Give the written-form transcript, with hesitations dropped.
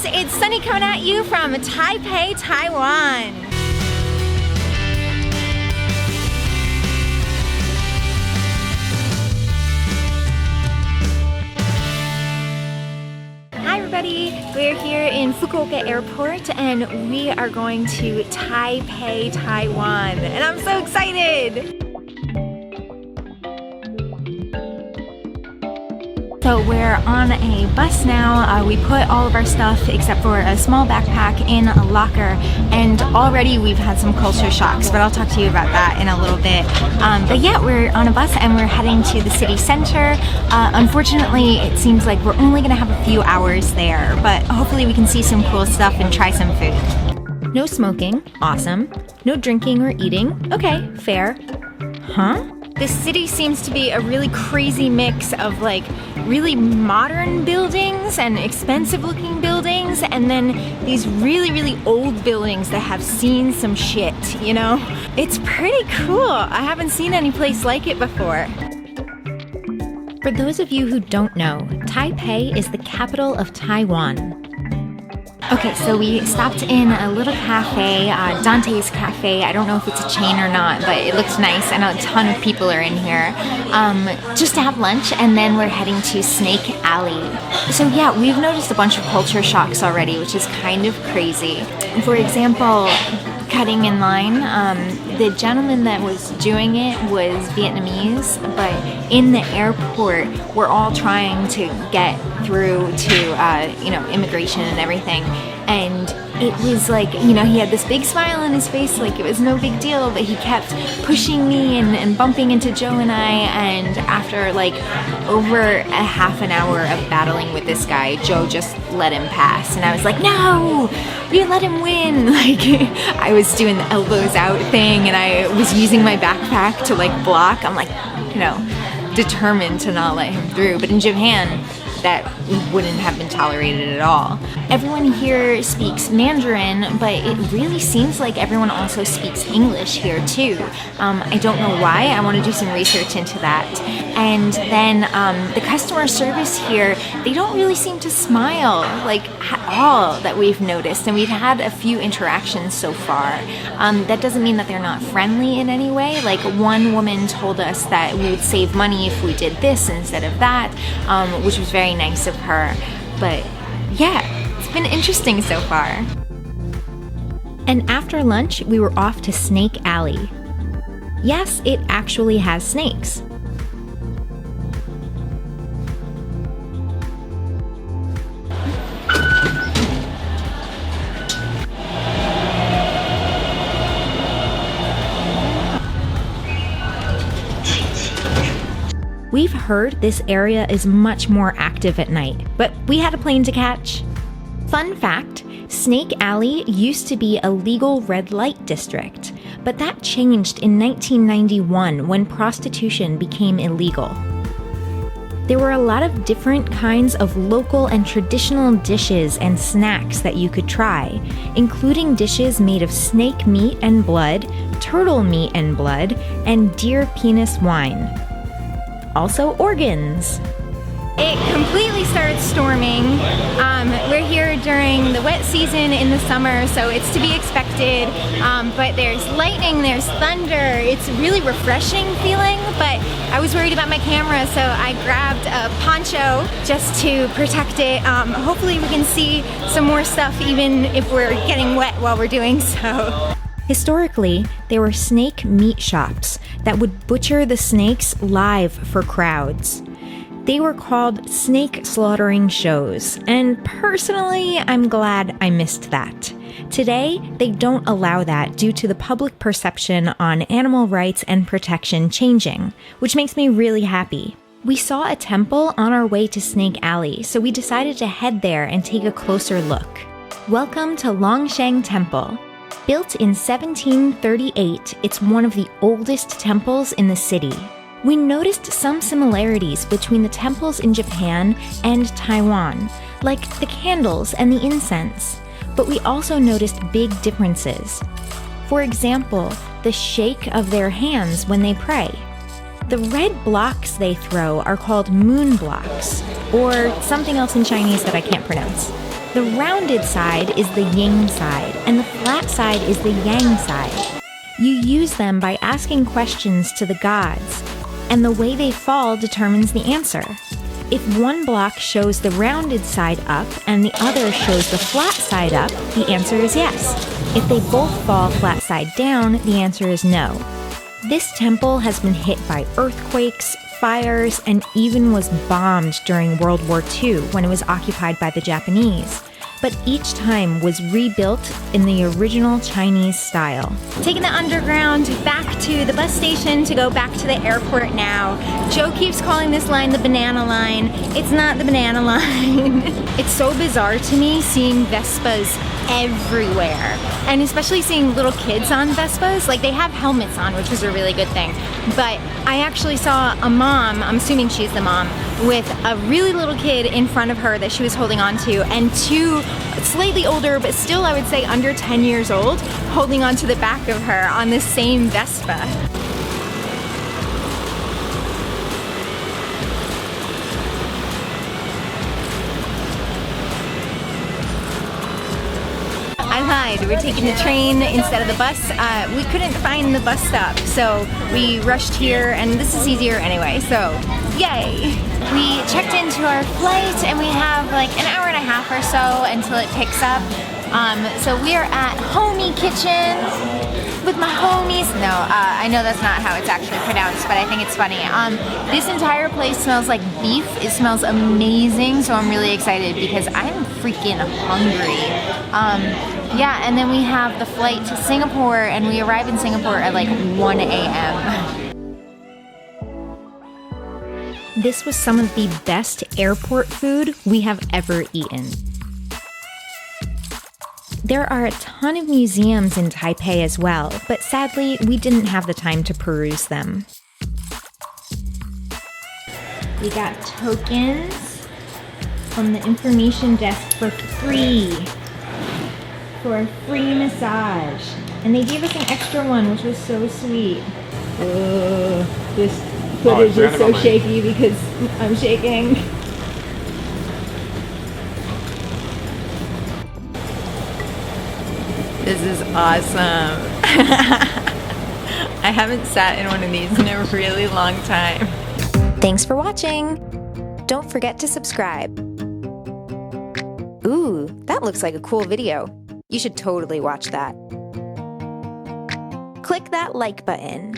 it's Sonnie coming at you from Taipei, Taiwan. Hi everybody, we're here in Fukuoka Airport and we are going to Taipei, Taiwan, and I'm so excited! So we're on a bus now. We put all of our stuff except for a small backpack in a locker, and already we've had some culture shocks, but I'll talk to you about that in a little bit. But yeah, we're on a bus and we're heading to the city center. Unfortunately, it seems like we're only gonna have a few hours there, but hopefully we can see some cool stuff and try some food. No smoking, awesome. No drinking or eating, okay, fair. Huh? This city seems to be a really crazy mix of like really modern buildings and expensive looking buildings, and then these really old buildings that have seen some shit, you know? It's pretty cool. I haven't seen any place like it before. For those of you who don't know, Taipei is the capital of Taiwan. Okay, so we stopped in a little cafe, Dante's Cafe. I don't know if it's a chain or not, but it looks nice. I know a ton of people are in here, just to have lunch, and then we're heading to Snake Alley. So yeah, we've noticed a bunch of culture shocks already, which is kind of crazy. For example, cutting in line, the gentleman that was doing it was Vietnamese, but in the airport, we're all trying to get through to, immigration and everything. And it was like, he had this big smile on his face, like it was no big deal, but he kept pushing me and bumping into Joe and I, and after like over a half an hour of battling with this guy, Joe just let him pass, and I was like, no, you let him win. Like, I was doing the elbows out thing, and I was using my backpack to like block. I'm like, determined to not let him through, but in Japan, that wouldn't have been tolerated at all. Everyone here speaks Mandarin, but it really seems like everyone also speaks English here too. I don't know why. I want to do some research into that. And then the customer service here, they don't really seem to smile like at all that we've noticed, and we've had a few interactions so far. That doesn't mean that they're not friendly in any way. Like, one woman told us that we would save money if we did this instead of that, which was very nice of her. But yeah, it's been interesting so far. And after lunch, we were off to Snake Alley. Yes, it actually has snakes. We've heard this area is much more active at night, but we had a plane to catch. Fun fact, Snake Alley used to be a legal red light district, but that changed in 1991 when prostitution became illegal. There were a lot of different kinds of local and traditional dishes and snacks that you could try, including dishes made of snake meat and blood, turtle meat and blood, and deer penis wine. Also organs. It completely started storming. We're here during the wet season in the summer, so it's to be expected. But there's lightning, there's thunder. It's really refreshing feeling, but I was worried about my camera, so I grabbed a poncho just to protect it. Hopefully we can see some more stuff even if we're getting wet while we're doing so. Historically, there were snake meat shops that would butcher the snakes live for crowds. They were called snake slaughtering shows, and personally, I'm glad I missed that. Today, they don't allow that due to the public perception on animal rights and protection changing, which makes me really happy. We saw a temple on our way to Snake Alley, so we decided to head there and take a closer look. Welcome to Longcheng Temple. Built in 1738, it's one of the oldest temples in the city. We noticed some similarities between the temples in Japan and Taiwan, like the candles and the incense, but we also noticed big differences. For example, the shake of their hands when they pray. The red blocks they throw are called moon blocks, or something else in Chinese that I can't pronounce. The rounded side is the yin side, and the flat side is the yang side. You use them by asking questions to the gods, and the way they fall determines the answer. If one block shows the rounded side up and the other shows the flat side up, the answer is yes. If they both fall flat side down, the answer is no. This temple has been hit by earthquakes, fires, and even was bombed during World War II when it was occupied by the Japanese, but each time was rebuilt in the original Chinese style. Taking the underground back to the bus station to go back to the airport now. Joe keeps calling this line the banana line. It's not the banana line. It's so bizarre to me seeing Vespas everywhere, and especially seeing little kids on Vespas. Like, they have helmets on, which is a really good thing, but I actually saw a mom, I'm assuming she's the mom, with a really little kid in front of her that she was holding on to, and two slightly older, but still I would say under 10 years old, holding on to the back of her on the same Vespa. I lied, we're taking the train instead of the bus. We couldn't find the bus stop, so we rushed here, and this is easier anyway, so yay! We checked into our flight, and we have like an hour and a half or so until it picks up. So we are at Homie Kitchen with my homies. No, I know that's not how it's actually pronounced, but I think it's funny. This entire place smells like beef. It smells amazing, so I'm really excited because I'm freaking hungry. Yeah, and then we have the flight to Singapore, and we arrive in Singapore at like 1 a.m. This was some of the best airport food we have ever eaten. There are a ton of museums in Taipei as well, but sadly, we didn't have the time to peruse them. We got tokens from the information desk for free a free massage. And they gave us an extra one, which was so sweet. This footage is so shaky because I'm shaking. This is awesome. I haven't sat in one of these in a really long time. Thanks for watching. Don't forget to subscribe. Ooh, that looks like a cool video. You should totally watch that. Click that like button.